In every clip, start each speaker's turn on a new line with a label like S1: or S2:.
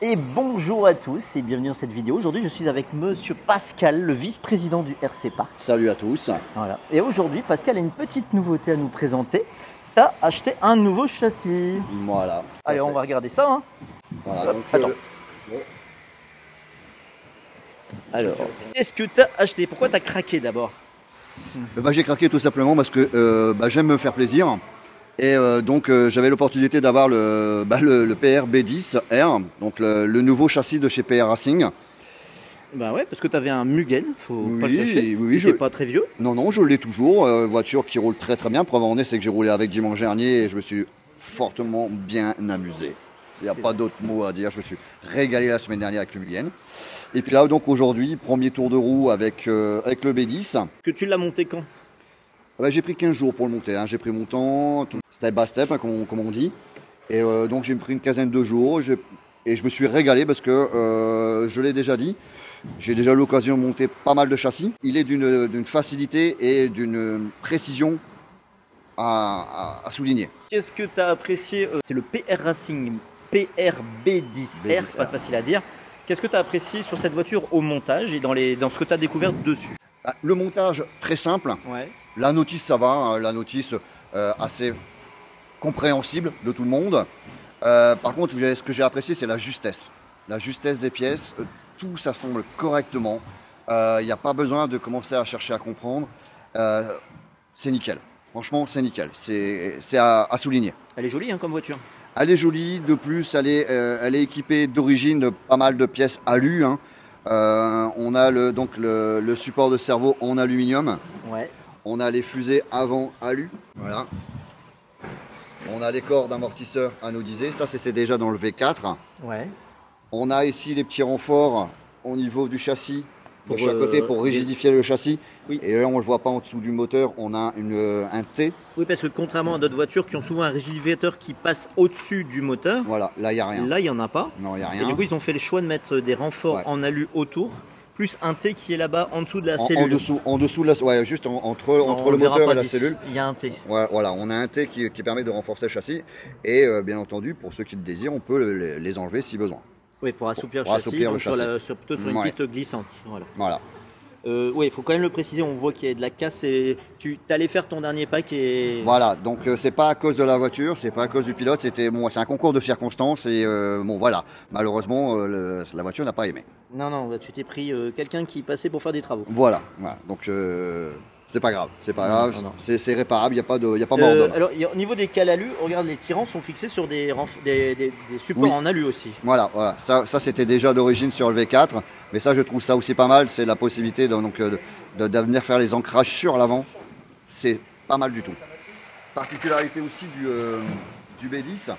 S1: Et bonjour à tous et bienvenue dans cette vidéo. Aujourd'hui je suis avec monsieur Pascal, le vice-président du RC Park.
S2: Salut à tous.
S1: Voilà. Et aujourd'hui Pascal a une petite nouveauté à nous présenter. Tu as acheté un nouveau châssis.
S2: Voilà.
S1: Allez, on va regarder ça. Hein.
S2: Voilà, donc,
S1: Attends. Alors, qu'est-ce que tu as acheté? Pourquoi tu as craqué d'abord?
S2: j'ai craqué tout simplement parce que j'aime me faire plaisir. Et donc j'avais l'opportunité d'avoir le PR B10R, donc le nouveau châssis de chez PR Racing.
S1: Bah ouais, parce que tu avais un Mugen, faut pas le
S2: Oui,
S1: cacher.
S2: oui,
S1: Il est pas très vieux.
S2: Non, je l'ai toujours. Voiture qui roule très très bien. Preuve en est, c'est que j'ai roulé avec dimanche dernier et je me suis fortement bien amusé. Il n'y a pas d'autre mot à dire. Je me suis régalé la semaine dernière avec le Mugen. Et puis là, donc aujourd'hui, premier tour de roue avec le B10.
S1: Que tu l'as monté quand?
S2: J'ai pris 15 jours pour le monter, hein. J'ai pris mon temps, step by step, hein, comme on dit. Et donc j'ai pris une quinzaine de jours et je me suis régalé parce que, je l'ai déjà dit, j'ai déjà eu l'occasion de monter pas mal de châssis. Il est d'une facilité et d'une précision à souligner.
S1: Qu'est-ce que tu as apprécié? C'est le PR Racing PRB10R, c'est pas facile à dire. Qu'est-ce que tu as apprécié sur cette voiture au montage et dans ce que tu as découvert dessus?
S2: Le montage, très simple.
S1: Ouais.
S2: La notice, ça va, hein. La notice assez compréhensible de tout le monde. Par contre, ce que j'ai apprécié, c'est la justesse. La justesse des pièces, tout s'assemble correctement. Il n'y a pas besoin de commencer à chercher à comprendre. C'est nickel. Franchement, c'est nickel. C'est à souligner.
S1: Elle est jolie hein, comme voiture.
S2: Elle est jolie. De plus, elle est équipée d'origine de pas mal de pièces alu, hein. On a le support de cerveau en aluminium.
S1: Ouais.
S2: On a les fusées avant alu, voilà. On a les corps d'amortisseurs anodisés, ça c'était déjà dans le V4.
S1: Ouais.
S2: On a ici les petits renforts au niveau du châssis, de chaque côté pour rigidifier le châssis.
S1: Oui.
S2: Et là on ne le voit pas en dessous du moteur, on a un T.
S1: Oui, parce que contrairement à d'autres voitures qui ont souvent un rigidificateur qui passe au-dessus du moteur,
S2: Voilà, là il n'y a rien.
S1: là il n'y en a pas.
S2: Non, il n'y a rien.
S1: Et du coup ils ont fait le choix de mettre des renforts en alu autour, plus un T qui est là-bas en dessous de la cellule.
S2: En dessous de la, ouais, juste entre le moteur et la cellule.
S1: Il y a un T.
S2: Ouais, voilà, on a un T qui permet de renforcer le châssis. Et bien entendu, pour ceux qui le désirent, on peut les enlever si besoin.
S1: Oui, pour assouplir
S2: Pour
S1: le châssis,
S2: assouplir le châssis.
S1: plutôt sur une piste glissante.
S2: Voilà.
S1: Oui, il faut quand même le préciser, on voit qu'il y a de la casse et tu allais faire ton dernier pack et...
S2: Voilà, donc c'est pas à cause de la voiture, c'est pas à cause du pilote, c'est un concours de circonstances et voilà, malheureusement la voiture n'a pas aimé.
S1: Non, bah, tu t'es pris quelqu'un qui passait pour faire des travaux.
S2: Voilà, donc c'est pas grave, c'est réparable, il n'y a pas mort d'homme.
S1: Alors au niveau des cales alu, regarde, les tirants sont fixés sur des supports en alu aussi.
S2: Voilà, ça c'était déjà d'origine sur le V4, mais ça je trouve ça aussi pas mal, c'est la possibilité de venir faire les ancrages sur l'avant, c'est pas mal du tout. Particularité aussi du B10,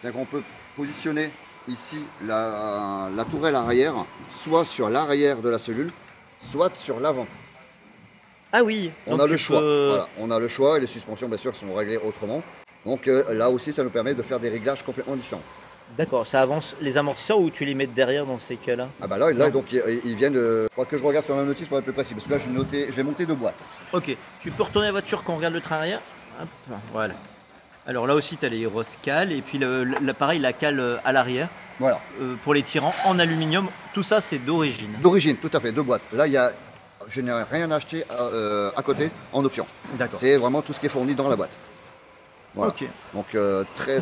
S2: c'est qu'on peut positionner ici la tourelle arrière, soit sur l'arrière de la cellule, soit sur l'avant.
S1: Ah oui,
S2: on a le choix. Voilà, on a le choix et les suspensions bien sûr sont réglées autrement. Donc là aussi ça nous permet de faire des réglages complètement différents.
S1: D'accord, ça avance les amortisseurs ou tu les mets derrière dans ces cas-là?
S2: Ah bah là donc ils viennent. Il faudra que je regarde sur la notice pour être plus précis parce que là je vais monter 2 boîtes.
S1: Ok, tu peux retourner la voiture quand on regarde le train arrière. Hop, voilà. Alors là aussi tu as les grosses cales et puis pareil la cale à l'arrière.
S2: Voilà.
S1: Pour les tirants en aluminium, tout ça c'est d'origine.
S2: D'origine, tout à fait, 2 boîtes. Là je n'ai rien acheté à côté en option. C'est vraiment tout ce qui est fourni dans la boîte. Voilà.
S1: Ok.
S2: Donc très.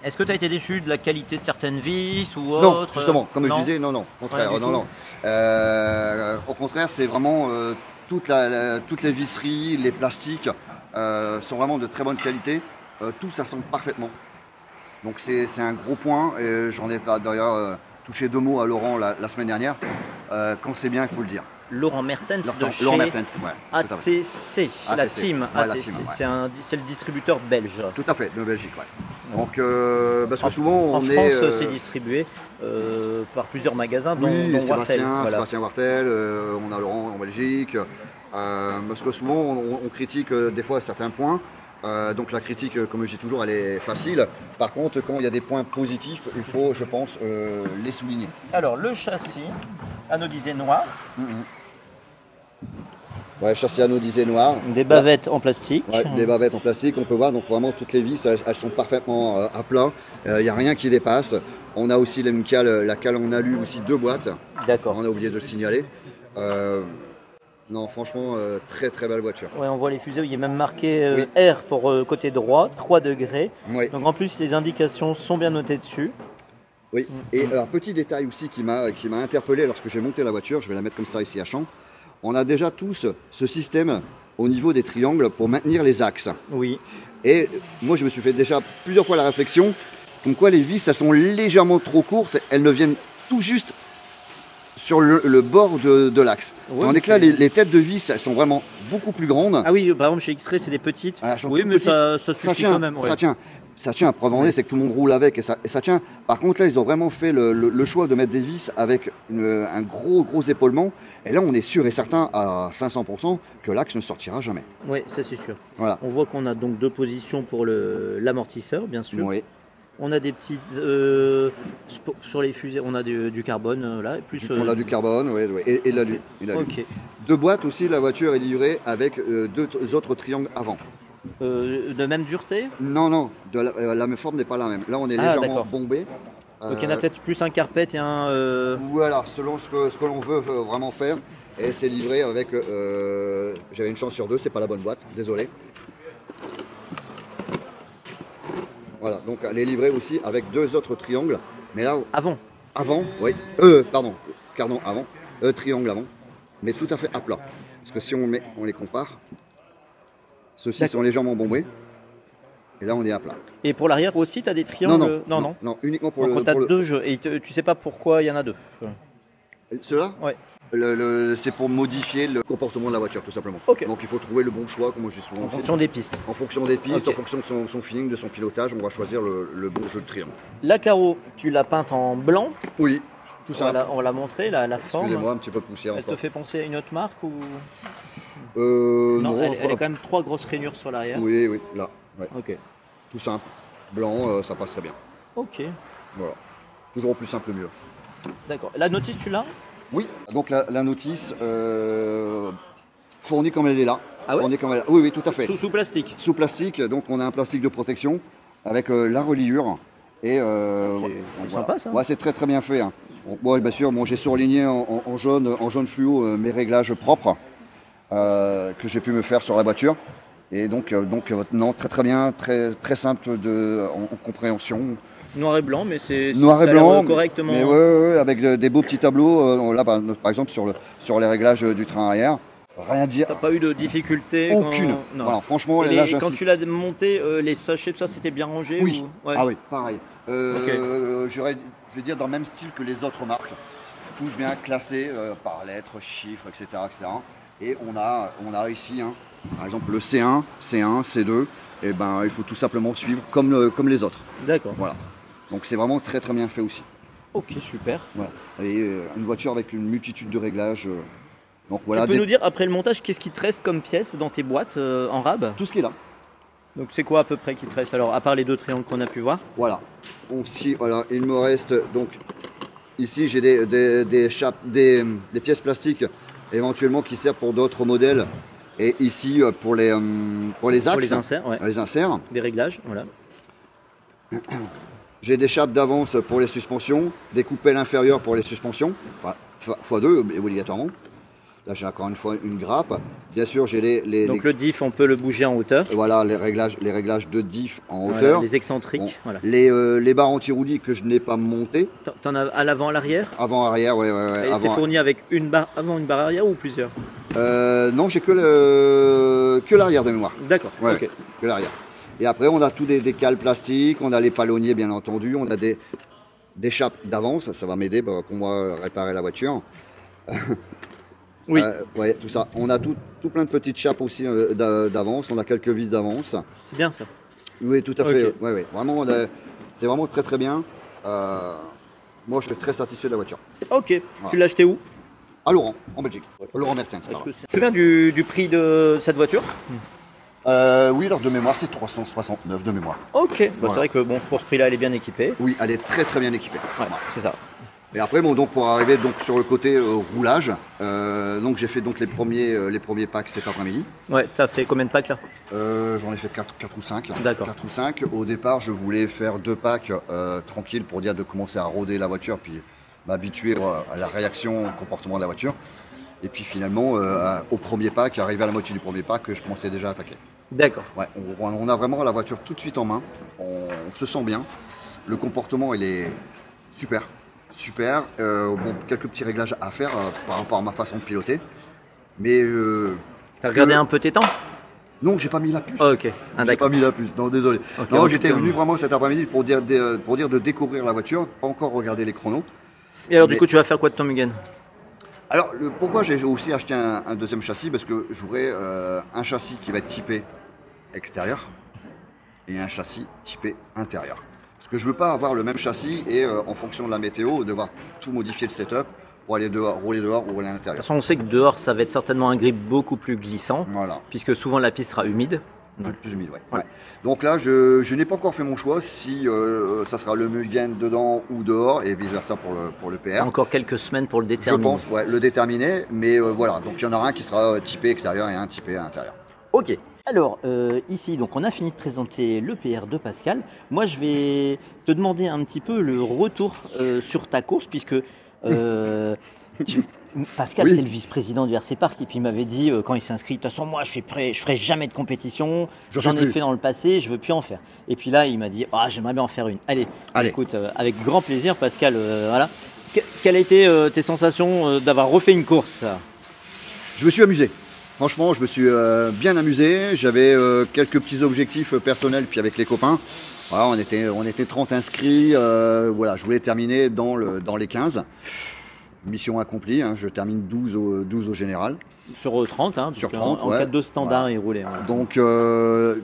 S1: Est-ce que tu as été déçu de la qualité de certaines vis ou autre?
S2: Non, justement, comme je disais, non, au contraire, non. Au contraire, c'est vraiment toutes les visseries, les plastiques sont vraiment de très bonne qualité. Tout s'assemble parfaitement. Donc c'est un gros point. J'en ai d'ailleurs touché 2 mots à Laurent la semaine dernière. Quand c'est bien, il faut le dire.
S1: Laurent Mertens de chez ATC, la team. C'est le distributeur belge.
S2: Tout à fait, de Belgique, ouais. Donc, parce que souvent
S1: en France, c'est distribué par plusieurs magasins, dont Wartel.
S2: Sébastien Wartel, on a Laurent en Belgique. Parce que souvent, on critique des fois certains points. Donc la critique, comme je dis toujours, elle est facile. Par contre, quand il y a des points positifs, il faut, je pense, les souligner.
S1: Alors, le châssis anodisé noir.
S2: Ouais, châssis anodisé noir.
S1: Des bavettes en plastique.
S2: Ouais, des bavettes en plastique, on peut voir, donc vraiment toutes les vis, elles sont parfaitement à plat. Il n'y a rien qui dépasse. On a aussi la cale en alu, aussi 2 boîtes.
S1: D'accord.
S2: On a oublié de le signaler. Non, franchement, très très belle voiture.
S1: Ouais, on voit les fusées, il est même marqué R pour côté droit, 3 degrés.
S2: Oui.
S1: Donc en plus, les indications sont bien notées dessus.
S2: Oui. Et alors, petit détail aussi qui m'a interpellé lorsque j'ai monté la voiture, je vais la mettre comme ça ici à champ. On a déjà tous ce système au niveau des triangles pour maintenir les axes.
S1: Oui.
S2: Et moi, je me suis fait déjà plusieurs fois la réflexion, comme quoi les vis, elles sont légèrement trop courtes, elles ne viennent tout juste sur le bord de l'axe.
S1: Ouais,
S2: Tandis que là, les têtes de vis, elles sont vraiment beaucoup plus grandes.
S1: Ah oui, par exemple chez X-Ray, c'est des petites.
S2: Elles sont
S1: Oui,
S2: toutes
S1: mais
S2: petites.
S1: ça suffit
S2: tient,
S1: quand même. Ouais.
S2: ça tient. Ça tient. Preuve en est, c'est que tout le monde roule avec et ça tient. Par contre, là, ils ont vraiment fait le choix de mettre des vis avec un gros épaulement. Et là, on est sûr et certain à 500% que l'axe ne sortira jamais.
S1: Oui, ça c'est sûr.
S2: Voilà.
S1: On voit qu'on a donc 2 positions pour l'amortisseur, bien sûr.
S2: Oui.
S1: On a des petites sur les fusées, on a du carbone là, et plus.
S2: On a du carbone, oui, et de l'alu.
S1: Ok.
S2: 2 boîtes aussi, la voiture est livrée avec 2 autres triangles avant.
S1: De même dureté.
S2: Non, la même forme n'est pas la même. Là, on est
S1: Ah,
S2: légèrement
S1: d'accord.
S2: bombé.
S1: Donc il y en a peut-être plus un carpet et un.
S2: Voilà, selon ce que l'on veut vraiment faire. Et c'est livré avec. J'avais une chance sur 2, c'est pas la bonne boîte, désolé. Voilà, donc elle est livrée aussi avec 2 autres triangles. Mais là,
S1: Avant.
S2: oui. Pardon, avant. Triangle avant. Mais tout à fait à plat. Parce que si on les compare, ceux-ci sont légèrement bombés. Et là, on est à plat.
S1: Et pour l'arrière aussi, tu as des triangles.
S2: Non, uniquement pour
S1: Donc tu as 2 jeux. Et tu sais pas pourquoi il y en a 2.
S2: Ceux-là
S1: Ouais.
S2: C'est pour modifier le comportement de la voiture, tout simplement.
S1: Ok.
S2: Donc il faut trouver le bon choix, comme je dis souvent.
S1: En fonction des pistes.
S2: En fonction des pistes,
S1: Ok.
S2: en fonction de son feeling, de son pilotage, on va choisir le bon jeu de triangle.
S1: La carreau, tu l'as peinte en blanc.
S2: Oui, tout ça.
S1: On l'a montré, la forme.
S2: Excusez-moi, un petit peu de poussière
S1: Elle te
S2: encore.
S1: fait penser à une autre marque ou
S2: Non,
S1: elle est quand même 3 grosses rainures sur l'arrière.
S2: Oui, là. Ouais.
S1: Ok.
S2: Tout simple. Blanc, ça passe très bien.
S1: Ok.
S2: Voilà. Toujours au plus simple, mieux.
S1: D'accord. La notice, tu l'as?
S2: Oui, donc la notice fournie comme elle est là.
S1: Ah ouais?
S2: Fournie comme elle est là. Oui, tout à fait.
S1: Sous plastique.
S2: Sous plastique, donc on a un plastique de protection avec la reliure. Et
S1: c'est sympa, ça.
S2: Ouais, c'est très très bien fait. Hein. Bon, bien sûr, j'ai surligné en jaune fluo mes réglages propres que j'ai pu me faire sur la voiture. Et donc non, très très bien, très très simple en compréhension.
S1: Noir et blanc, mais c'est
S2: Noir et
S1: ça a l'air
S2: blanc,
S1: correctement.
S2: mais ouais, avec des beaux petits tableaux. Là, par exemple, sur les réglages du train arrière, rien à dire.
S1: T'as pas eu de difficulté?
S2: Aucune.
S1: Non.
S2: Voilà, franchement,
S1: Et
S2: là,
S1: quand
S2: j'insiste.
S1: tu l'as monté, les sachets, tout ça, c'était bien rangé?
S2: Oui.
S1: Ouais.
S2: Ah oui, pareil. Je vais dire dans le même style que les autres marques. Tous bien classés par lettres, chiffres, etc. Et on a ici, hein, par exemple, le C1, C2. Et ben, il faut tout simplement suivre comme les autres.
S1: D'accord.
S2: Voilà. Donc c'est vraiment très très bien fait aussi.
S1: Ok, super.
S2: Voilà. Et une voiture avec une multitude de réglages. Donc voilà.
S1: Tu peux nous dire, après le montage, qu'est-ce qui te reste comme pièce dans tes boîtes en rab?
S2: Tout ce qui est là.
S1: Donc c'est quoi à peu près qui te reste? Alors, à part les 2 triangles qu'on a pu voir.
S2: Voilà. Voilà. Il me reste donc ici j'ai des pièces plastiques éventuellement qui servent pour d'autres modèles. Et ici pour les axes.
S1: Pour les inserts, ouais.
S2: Les inserts.
S1: Des réglages, voilà.
S2: J'ai des chapes d'avance pour les suspensions, des coupelles inférieures pour les suspensions, x2 obligatoirement. Là j'ai encore une fois une grappe. Bien sûr j'ai
S1: Donc le diff, on peut le bouger en hauteur.
S2: voilà les réglages de diff en
S1: Voilà,
S2: hauteur.
S1: les excentriques.
S2: Bon,
S1: Voilà.
S2: les barres anti-roulis que je n'ai pas montées.
S1: T'en as à l'avant, à l'arrière?
S2: Avant arrière, ouais.
S1: Et c'est fourni avec une barre avant, une barre arrière ou plusieurs?
S2: Non, j'ai que l'arrière de mémoire.
S1: D'accord.
S2: Ouais,
S1: Ok.
S2: que l'arrière. Et après, on a tous des cales plastiques, on a les palonniers, bien entendu, on a des chapes d'avance, ça va m'aider pour moi réparer la voiture.
S1: Oui.
S2: Ouais, tout ça. On a tout plein de petites chapes aussi d'avance, on a quelques vis d'avance.
S1: C'est bien ça.
S2: Oui, tout à fait.
S1: Ok.
S2: Ouais. Vraiment, c'est vraiment très très bien. Moi, je suis très satisfait de la voiture.
S1: Ok.
S2: Voilà.
S1: Tu l'as acheté où?
S2: À Laurent, en Belgique. Laurent Mertens.
S1: Tu te souviens du prix de cette voiture?
S2: Oui, alors de mémoire, c'est 369 de mémoire.
S1: Ok. Bah,
S2: Voilà.
S1: C'est vrai que bon, pour ce prix-là, elle est bien équipée.
S2: Oui, elle est très très bien équipée.
S1: Ouais, c'est ça.
S2: Et après, bon, donc pour arriver donc sur le côté roulage, donc j'ai fait donc les premiers packs cet après-midi.
S1: Ouais, tu as fait combien de packs là?
S2: J'en ai fait 4 ou 5.
S1: D'accord.
S2: 4 ou 5. Au départ, je voulais faire 2 packs tranquilles pour dire de commencer à rôder la voiture, puis m'habituer à la réaction, au comportement de la voiture. Et puis finalement, au premier pack, arrivé à la moitié du premier pack, je commençais déjà à attaquer.
S1: D'accord.
S2: Ouais, on a vraiment la voiture tout de suite en main. On se sent bien. Le comportement, il est super. Super. Bon, quelques petits réglages à faire par rapport à ma façon de piloter. Mais.
S1: T'as regardé un peu tes temps?
S2: Non, j'ai pas mis la puce.
S1: Oh, ok.
S2: J'ai pas mis la puce. Non, désolé.
S1: Okay,
S2: non, j'étais venu vraiment cet après-midi pour dire de découvrir la voiture, pas encore regarder les chronos.
S1: Et alors, du coup, tu vas faire quoi de ton Mugen?
S2: Alors, pourquoi j'ai aussi acheté un deuxième châssis? Parce que j'aurai un châssis qui va être typé extérieur et un châssis typé intérieur. Parce que je veux pas avoir le même châssis et en fonction de la météo, devoir tout modifier le setup pour aller rouler dehors ou rouler à
S1: De
S2: l'intérieur.
S1: toute façon, on sait que dehors, ça va être certainement un grip beaucoup plus glissant,
S2: Voilà.
S1: puisque souvent la piste sera humide.
S2: Plus humide, ouais.
S1: Ouais.
S2: Ouais. Donc là, je n'ai pas encore fait mon choix si ça sera le Mugen dedans ou dehors et vice versa pour le PR.
S1: Encore quelques semaines pour le
S2: Je
S1: déterminer.
S2: pense, ouais, le déterminer, mais voilà. Donc il y en aura un qui sera typé extérieur et un typé à l'intérieur.
S1: Ok. Alors, ici, donc on a fini de présenter le PR de Pascal. Moi, je vais te demander un petit peu le retour sur ta course, puisque Pascal,
S2: Oui.
S1: c'est le vice-président du RC Park, et puis il m'avait dit, quand il s'est inscrit, de toute façon, moi, je ferai jamais de compétition, j'en ai fait dans le passé, je veux plus en faire. Et puis là, il m'a dit, ah, j'aimerais bien en faire une. Allez. Écoute, avec grand plaisir, Pascal, voilà. Quelles a été tes sensations d'avoir refait une course?
S2: Je me suis amusé. Franchement, je me suis bien amusé. J'avais quelques petits objectifs personnels, puis avec les copains. Voilà, on était 30 inscrits. Voilà, je voulais terminer dans les 15. Mission accomplie. Hein, je termine 12 au général.
S1: Sur 30, hein,
S2: Sur
S1: parce
S2: 30,
S1: en
S2: ouais.
S1: 4-2 standard,
S2: Voilà.
S1: il roulait. Voilà.
S2: Donc,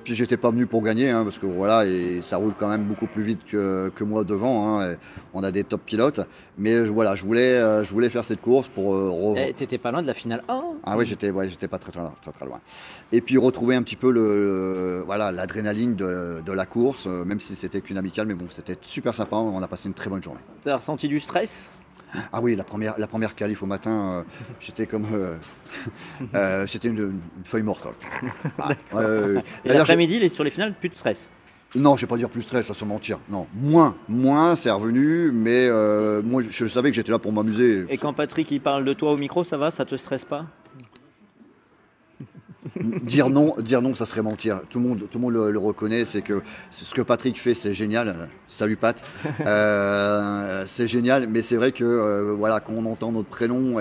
S2: puis j'étais pas venu pour gagner, hein, parce que voilà, et ça roule quand même beaucoup plus vite que moi devant. Hein, on a des top pilotes, mais voilà, je voulais faire cette course pour.
S1: T'étais pas loin de la finale 1.
S2: Ah oui, j'étais pas très loin. Et puis retrouver un petit peu voilà, l'adrénaline de la course, même si c'était qu'une amicale, mais bon, c'était super sympa. On a passé une très bonne journée.
S1: T'as ressenti du stress?
S2: Ah oui, la première qualif au matin, j'étais comme. C'était une feuille morte.
S1: Et l'après-midi, sur les finales, plus de stress?
S2: Non, je vais pas dire plus stress, ça se mentir. Non, moins, c'est revenu, mais moi, je savais que j'étais là pour m'amuser.
S1: Et quand Patrick il parle de toi au micro, ça va? Ça te stresse pas?
S2: Dire non, ça serait mentir. Tout le monde le reconnaît. C'est que ce que Patrick fait, c'est génial. Salut Pat. C'est génial, mais c'est vrai que voilà, quand on entend notre prénom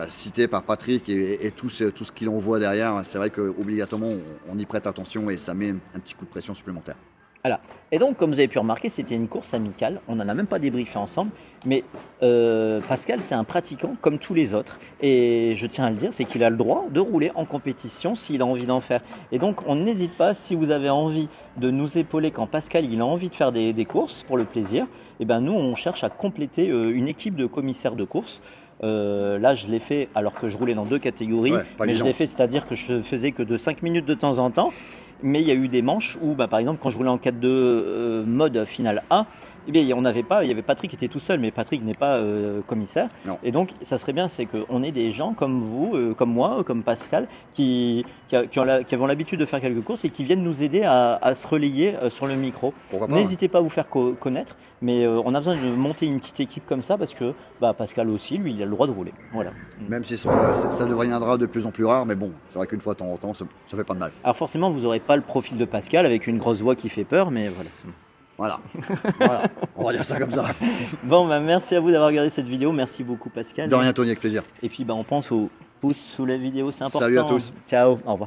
S2: cité par Patrick et tout ce qu'il envoie derrière, c'est vrai qu'obligatoirement on y prête attention et ça met un petit coup de pression supplémentaire.
S1: Voilà. Et donc, comme vous avez pu remarquer, c'était une course amicale. On n'en a même pas débriefé ensemble. Mais Pascal, c'est un pratiquant comme tous les autres. Et je tiens à le dire, c'est qu'il a le droit de rouler en compétition s'il a envie d'en faire. Et donc, on n'hésite pas, si vous avez envie de nous épauler quand Pascal il a envie de faire des courses pour le plaisir, et ben nous, on cherche à compléter une équipe de commissaires de course. Là, je l'ai fait alors que je roulais dans 2 catégories.
S2: Ouais,
S1: mais je l'ai fait, c'est-à-dire que je faisais que de 5 minutes de temps en temps. Mais il y a eu des manches où, par exemple, quand je roulais en 4-2 mode finale A, eh bien, il y avait Patrick qui était tout seul, mais Patrick n'est pas commissaire.
S2: Non.
S1: Et donc, ça serait bien, c'est qu'on ait des gens comme vous, comme moi, comme Pascal, qui avons l'habitude de faire quelques courses et qui viennent nous aider à se relayer sur le micro. N'hésitez pas à vous faire connaître, mais on a besoin de monter une petite équipe comme ça parce que Pascal aussi, lui, il a le droit de rouler. Voilà.
S2: Même si ça deviendra de plus en plus rare, mais bon, c'est vrai qu'une fois de temps en temps, ça fait pas de mal.
S1: Alors forcément, vous n'aurez pas le profil de Pascal avec une grosse voix qui fait peur, mais voilà.
S2: Voilà, on va dire ça comme ça.
S1: Bon, merci à vous d'avoir regardé cette vidéo. Merci beaucoup, Pascal.
S2: De rien, Tony, avec plaisir.
S1: Et puis, on pense aux pouces sous la vidéo, c'est important.
S2: Salut à tous.
S1: Ciao, au revoir.